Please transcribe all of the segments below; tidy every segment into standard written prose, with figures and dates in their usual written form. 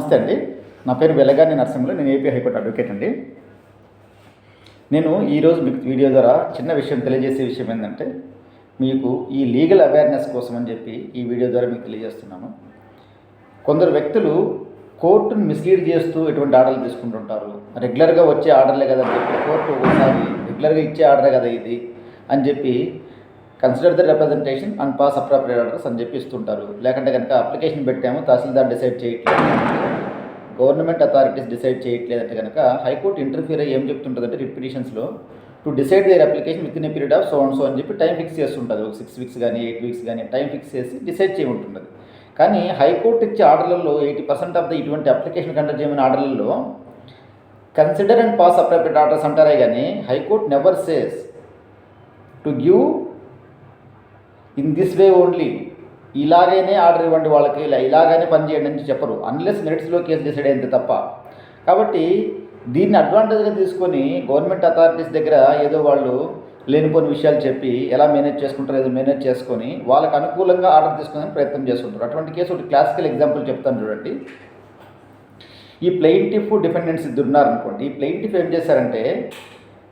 నమస్తే అండి. నా పేరు వెలగాని నరసింహులు. నేను ఏపీ హైకోర్టు అడ్వకేట్ అండి. నేను ఈరోజు మీకు వీడియో ద్వారా చిన్న విషయం తెలియజేసే విషయం ఏంటంటే, మీకు ఈ లీగల్ అవేర్నెస్ కోసం అని చెప్పి ఈ వీడియో ద్వారా మీకు తెలియజేస్తున్నాను. కొందరు వ్యక్తులు కోర్టును మిస్లీడ్ చేస్తూ ఎటువంటి ఆర్డర్లు తీసుకుంటుంటారు. రెగ్యులర్గా వచ్చే ఆర్డర్లే కదా అని చెప్పి, కోర్టు ఒకసారి రెగ్యులర్గా ఇచ్చే ఆర్డరే కదా ఇది అని చెప్పి consider the representation and pass appropriate orders అని చెప్పి ఇస్తుంటారు. లేకంటే కనుక అప్లికేషన్ పెట్టాము, తహసీల్దార్ డిసైడ్ చేయట్లేదు, గవర్నమెంట్ అథారిటీస్ డిసైడ్ చేయట్లేదంటే కనుక హైకోర్టు ఇంటర్ఫియర్ అయ్యి ఏం చెప్తుంటుందంటే రిట్ పిటిషన్స్లో to decide their application within a period of so and so అని చెప్పి టైం ఫిక్స్ చేస్తుంటుంది. ఒక 6 weeks కానీ 8 weeks కానీ టైం ఫిక్స్ చేసి డిసైడ్ చేయమంటుంది. కానీ హైకోర్టు ఇచ్చే ఆర్డర్లలో 80% ఆఫ్ ద ఇటువంటి అప్లికేషన్ కండక్ట్ చేయమని ఆర్డర్లలో consider and pass appropriate orders అంటారే కానీ high court never says to give in this way only, ఇలాగైనే ఆర్డర్ ఇవ్వండి వాళ్ళకి, ఇలాగైనే పని చేయండి అని చెప్పరు, అన్లెస్ మెరిట్స్లో కేసు డిసైడ్ అయింది తప్ప. కాబట్టి దీన్ని అడ్వాంటేజ్గా తీసుకొని గవర్నమెంట్ అథారిటీస్ దగ్గర ఏదో వాళ్ళు లేనిపోని విషయాలు చెప్పి ఎలా మేనేజ్ చేసుకుంటారో ఏదో మేనేజ్ చేసుకొని వాళ్ళకి అనుకూలంగా ఆర్డర్ తీసుకునే ప్రయత్నం చేస్తుంటారు. అటువంటి కేసు ఒకటి క్లాసికల్ ఎగ్జాంపుల్ చెప్తాను చూడండి. ఈ ప్లెయింటిఫ్ డిఫెండెంట్స్ ఇద్దరు ఉన్నారనుకోండి. ఈ ప్లెయింటిఫ్ ఏం చేశారంటే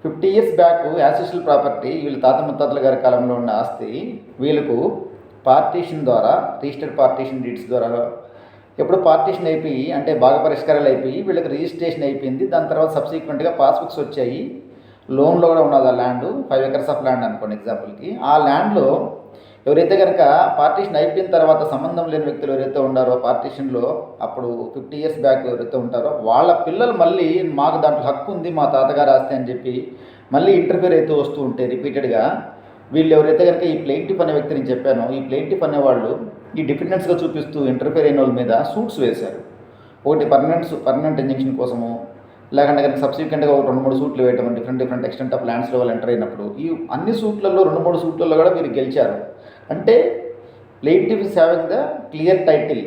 50 years బ్యాక్ యాన్సిస్ట్రల్ ప్రాపర్టీ, వీళ్ళ తాత ముత్తాతల గారి కాలంలో ఉన్న ఆస్తి వీళ్ళకు పార్టీషన్ ద్వారా, రిజిస్టర్డ్ పార్టీషన్ డీడ్స్ ద్వారా ఎప్పుడు పార్టీషన్ అయిపోయి అంటే బాగా పరిష్కారాలు అయిపోయి వీళ్ళకి రిజిస్ట్రేషన్ అయిపోయింది. దాని తర్వాత సబ్సిక్వెంట్గా పాస్బుక్స్ వచ్చాయి. లోన్లో కూడా ఉన్నది ఆ ల్యాండ్, 5 acres ఆఫ్ ల్యాండ్ అనుకోండి ఎగ్జాంపుల్కి. ఆ ల్యాండ్లో ఎవరైతే కనుక పార్టీషన్ అయిపోయిన తర్వాత సంబంధం లేని వ్యక్తులు ఎవరైతే ఉన్నారో పార్టీషన్లో అప్పుడు 50 years బ్యాక్ ఎవరైతే ఉంటారో వాళ్ళ పిల్లలు మళ్ళీ మాకు దాంట్లో హక్కు ఉంది, మా తాతగారు ఆస్తి అని చెప్పి మళ్ళీ ఇంటర్ఫియర్ అయితే వస్తూ ఉంటే రిపీటెడ్గా వీళ్ళు ఎవరైతే కనుక ఈ ప్లెయింటిఫ్ అనే వ్యక్తి నేను చెప్పానో, ఈ ప్లెయింటిఫ్ అనేవాళ్ళు ఈ డిఫెండెంట్స్గా చూపిస్తూ ఇంటర్ఫియర్ అయిన వాళ్ళ మీద సూట్స్ వేశారు. ఒకటి పర్మనెంట్ ఇంజంక్షన్ కోసము, లేకుంటే కనుక సబ్సిక్వెంట్గా ఒక 2-3 సూట్లు వేయడం, డిఫరెంట్ ఎక్స్టెంట్ ఆఫ్ ల్యాండ్స్లో వాళ్ళు ఎంటర్ అయినప్పుడు ఈ అన్ని సూట్లలో 2-3 సూట్లలో కూడా మీరు గెలిచారు అంటే plaintiff is having the clear title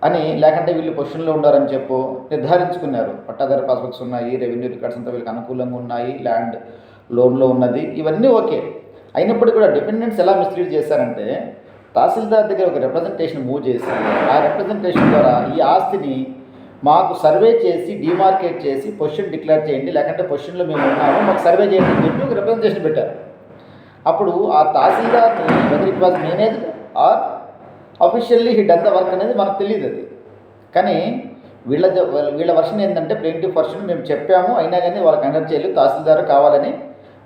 అని, లేకంటే వీళ్ళు పొజిషన్లో ఉన్నారని చెప్పు నిర్ధారించుకున్నారు. పట్టాదారు పాస్బుక్స్ ఉన్నాయి, రెవెన్యూ రికార్డ్స్ అంతా వీళ్ళకి అనుకూలంగా ఉన్నాయి, ల్యాండ్ లోన్లో ఉన్నది, ఇవన్నీ ఓకే. అయినప్పటికీ కూడా డిపెండెంట్స్ ఎలా మిస్లీడ్ చేశారంటే తహసీల్దార్ దగ్గర ఒక రిప్రజెంటేషన్ మూవ్ చేసి ఆ రిప్రజెంటేషన్ ద్వారా ఈ ఆస్తిని మాకు సర్వే చేసి డిమార్కేట్ చేసి పొజిషన్ డిక్లేర్ చేయండి, లేకంటే పొజిషన్లో మేము ఉన్నాము మాకు సర్వే చేయండి అని చెప్పి ఒక రిప్రజెంటేషన్ పెట్టారు. అప్పుడు ఆ తహసీల్దార్ని whether it was managed or officially he done the work అనేది మనకు తెలియదు అది. కానీ వీళ్ళ వర్షన్ ఏంటంటే ప్లెయింటిఫ్ వర్షన్ మేము చెప్పాము అయినా కానీ వాళ్ళకి కండక్ట్ చేయలేదు, తహసీల్దార్ కావాలని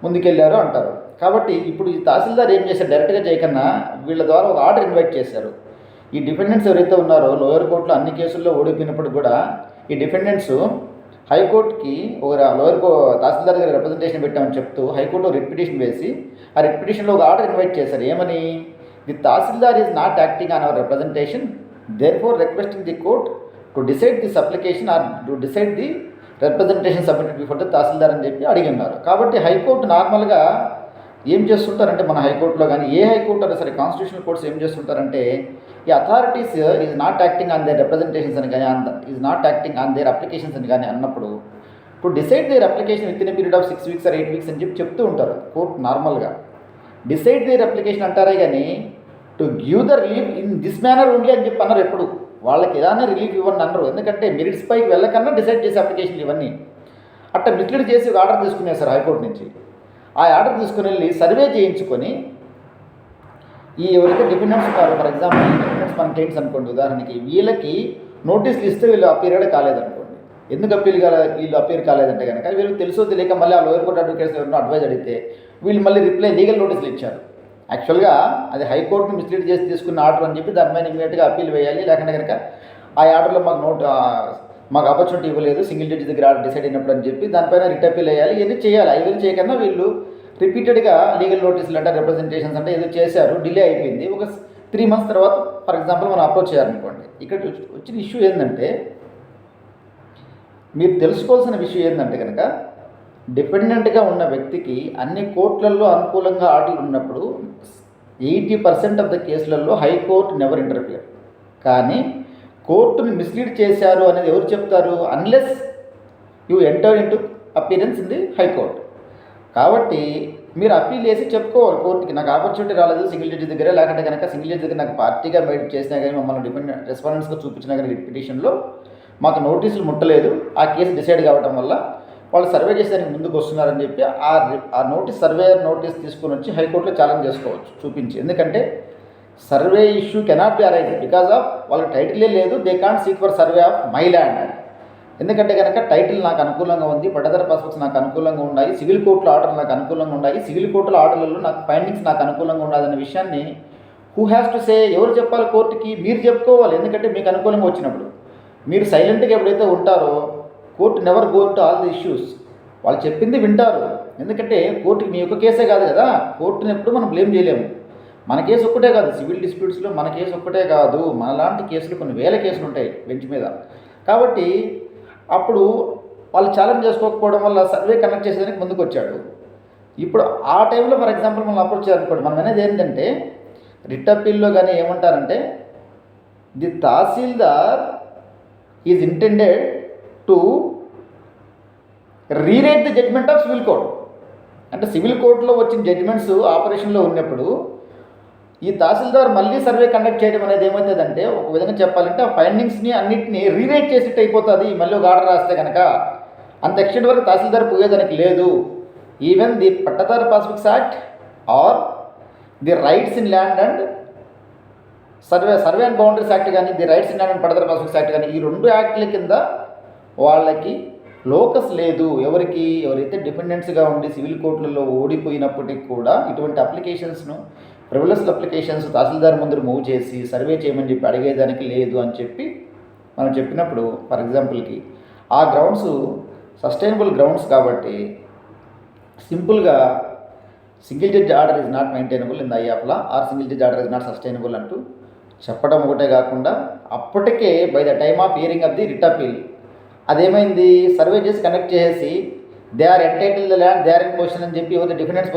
ముందుకెళ్ళారు అంటారు. కాబట్టి ఇప్పుడు ఈ తహసీల్దార్ ఏం చేశారు, డైరెక్ట్గా చేయకన్నా వీళ్ళ ద్వారా ఒక ఆర్డర్ ఇన్వైట్ చేశారు. ఈ డిఫెండెంట్స్ ఎవరైతే ఉన్నారో లోయర్ కోర్టులో అన్ని కేసుల్లో ఓడిపోయినప్పుడు కూడా ఈ డిఫెండెంట్స్ హైకోర్టుకి ఒక తహసీల్దార్ గారి రిప్రజెంటేషన్ పెట్టామని చెప్తూ హైకోర్టులో రిట్ పిటిషన్ వేసి ఆ రిట్ పిటిషన్లో ఒక ఆర్డర్ ఇన్వైట్ చేశారు. ఏమని, the tahsildar is not acting on our representation, there for requesting the court to decide this application or to decide the representation submitted before the tahsildar అని చెప్పి అడిగి ఉన్నారు. కాబట్టి హైకోర్టు నార్మల్గా ఏం చేస్తుంటారంటే మన హైకోర్టులో కానీ ఏ హైకోర్టు అయినా సరే కాన్స్టిట్యూషనల్ కోర్ట్స్ ఏం చేస్తుంటారంటే ఈ authorities is not acting on their representations అని కానీ is not acting on their applications అని కానీ అన్నప్పుడు to decide their application within a period of 6 weeks or 8 weeks అని చెప్పి చెప్తూ ఉంటారు కోర్టు. నార్మల్గా డిసైడ్ దేర్ అప్లికేషన్ అంటారే కానీ to give the relief in this manner only అని చెప్పి అన్నారు. ఎప్పుడు వాళ్ళకి ఇలానే రిలీఫ్ ఇవ్వండి అన్నారు. ఎందుకంటే మెరిట్స్ పైకి వెళ్ళకన్నా డిసైడ్ చేసే అప్లికేషన్లు ఇవన్నీ అట్లా మిస్లీడ్ చేసి ఒక ఆర్డర్ తీసుకునేది సార్ హైకోర్టు నుంచి. ఆ ఆర్డర్ తీసుకుని వెళ్ళి సర్వే చేయించుకొని ఈ ఎవరైతే డిఫెండెంట్స్ ఉన్నారో, ఫర్ ఎగ్జాంపుల్ డిఫెండెంట్స్ మన క్లయింట్స్ అనుకోండి ఉదాహరణకి, వీళ్ళకి నోటీసులు ఇస్తే వీళ్ళు అపీర్ కాలేదనుకోండి. ఎందుకు వీళ్ళు అపీర్ కాలేదంటే కనుక వీళ్ళకి తెలుసో తెలియక మళ్ళీ ఆ లోయర్ కోర్ట్ అడ్వకేట్స్ ఎవరైనా అడ్వైజ్ అడిగితే వీళ్ళు మళ్ళీ రిప్లై లీగల్ నోటీసులు ఇచ్చారు. యాక్చువల్గా అది హైకోర్టుని మిస్లీడ్ చేసి తీసుకున్న ఆర్డర్ అని చెప్పి దానిపైన ఇమీడియట్గా అప్పీల్ వేయాలి, లేకుంటే కనుక ఆ ఆర్డర్లో మాకు ఆపర్చునిటీ ఇవ్వలేదు, సింగిల్ జడ్జి దగ్గర ఆర్డర్ డిసైడ్ అయినప్పుడు అని చెప్పి దానిపైన రిట్ అప్పీల్ వేయాలి. ఇవన్నీ చేయాలి. ఇవన్నీ చేయకన్నా వీళ్ళు రిపీటెడ్గా లీగల్ నోటీసులు అంటే రిప్రజెంటేషన్స్ అంటే ఏదో చేశారు, డిలే అయిపోయింది. ఒక 3 months తర్వాత ఫర్ ఎగ్జాంపుల్ మనం అప్రోచ్ చేయాలనుకోండి. ఇక్కడ వచ్చిన ఇష్యూ ఏంటంటే మీరు తెలుసుకోవాల్సిన విషయం ఏంటంటే కనుక డిపెండెంట్గా ఉన్న వ్యక్తికి అన్ని కోర్టులలో అనుకూలంగా ఆర్డర్లు ఉన్నప్పుడు 80% ఆఫ్ ద కేసులలో హైకోర్టు నెవర్ ఇంటర్ఫియర్. కానీ కోర్టుని మిస్లీడ్ చేశారు అనేది ఎవరు చెప్తారు, unless you enter into appearance in the high court. కాబట్టి మీరు అప్పీల్ చేసి చెప్పుకోవాలి కోర్టుకి, నాకు ఆపర్చునిటీ రాలేదు సింగిల్ జడ్జి దగ్గర, లేకుంటే కనుక సింగిల్ జడ్జి దగ్గర నాకు పార్టీగా మేడ్ చేసినా కానీ మమ్మల్ని రెస్పాండెంట్స్గా చూపించినా కానీ రిట్ పిటిషన్లో మాకు నోటీసులు ముట్టలేదు, ఆ కేసు డిసైడ్ కావడం వల్ల వాళ్ళు సర్వే చేసేదానికి ముందుకు వస్తున్నారని చెప్పి ఆ నోటీస్ సర్వే నోటీస్ తీసుకొని వచ్చి హైకోర్టులో ఛాలెంజ్ చేసుకోవచ్చు చూపించి. ఎందుకంటే survey issue cannot be arise because of వాళ్ళకి టైటిలే లేదు, they can't seek for survey of my land. ఎందుకంటే కనుక టైటిల్ నాకు అనుకూలంగా ఉంది, పట్టదార పాస్బుక్స్ నాకు అనుకూలంగా ఉన్నాయి, సివిల్ కోర్టులో ఆర్డర్లు నాకు అనుకూలంగా ఉన్నాయి, సివిల్ కోర్టుల ఆర్డర్లలో నాకు ఫైండింగ్స్ నాకు అనుకూలంగా ఉన్నదనే విషయాన్ని హూ హ్యాస్ టు సే, ఎవరు చెప్పాలి కోర్టుకి? మీరు చెప్పుకోవాలి. ఎందుకంటే మీకు అనుకూలంగా వచ్చినప్పుడు మీరు సైలెంట్గా ఎప్పుడైతే ఉంటారో court never go to all the issues. వాళ్ళు చెప్పింది వింటారు. ఎందుకంటే కోర్టుకి మీ యొక్క కేసే కాదు కదా, కోర్టుని ఎప్పుడు మనం బ్లేమ్ చేయలేము. మన కేసు ఒక్కటే కాదు, సివిల్ డిస్ప్యూట్స్లో మన కేసు ఒక్కటే కాదు, మనలాంటి కేసులు కొన్ని వేల కేసులు ఉంటాయి బెంచ్ మీద. కాబట్టి అప్పుడు వాళ్ళు ఛాలెంజ్ చేసుకోకపోవడం వల్ల సర్వే కండక్ట్ చేసేదానికి ముందుకు వచ్చాడు. ఇప్పుడు ఆ టైంలో ఫర్ ఎగ్జాంపుల్ మనం అప్రోచ్ చేయాలనుకోండి, మనం అనేది ఏంటంటే రిట్ అప్పీల్లో కానీ ఏమంటారంటే the tahsildar is intended to rewrite the judgement of civil court. అంటే సివిల్ కోర్టులో వచ్చిన జడ్జ్మెంట్స్ ఆపరేషన్లో ఉన్నప్పుడు ఈ తహసీల్దార్ మళ్ళీ సర్వే కండక్ట్ చేయడం అనేది ఏమవుతుందంటే, ఒక విధంగా చెప్పాలంటే ఆ ఫైండింగ్స్ని అన్నింటినీ రీరైట్ చేసినట్టు అయిపోతుంది. మళ్ళీ ఒక ఆర్డర్ రాస్తే కనుక అంత ఎక్స్టెంట్ వరకు తహసీల్దార్ పోయేదానికి లేదు. Even the Pattadar passbooks act or the rights in land and survey and boundaries act కానీ, the rights in land and Pattadar passbooks act కానీ, ఈ 2 యాక్ట్ల కింద వాళ్ళకి లోకస్ లేదు. ఎవరైతే డిపెండెంట్స్గా ఉండి సివిల్ కోర్టులలో ఓడిపోయినప్పటికీ కూడా ఇటువంటి అప్లికేషన్స్ను, ప్రివిలెస్ అప్లికేషన్స్ తహసీల్దార్ ముందు మూవ్ చేసి సర్వే చేయమని చెప్పి అడిగేదానికి లేదు అని చెప్పి మనం చెప్పినప్పుడు, ఫర్ ఎగ్జాంపుల్కి ఆ గ్రౌండ్స్ సస్టైనబుల్ గ్రౌండ్స్ కాబట్టి సింపుల్గా single judge order is not maintainable in the eye of law or single judge order is not sustainable అంటూ చెప్పడం ఒకటే కాకుండా అప్పటికే by the time of hearing of the writ appeal అదేమైంది, సర్వే చేసి connect చేసి they are entitle the land, they are in position అని చెప్పి డిఫెండెంట్స్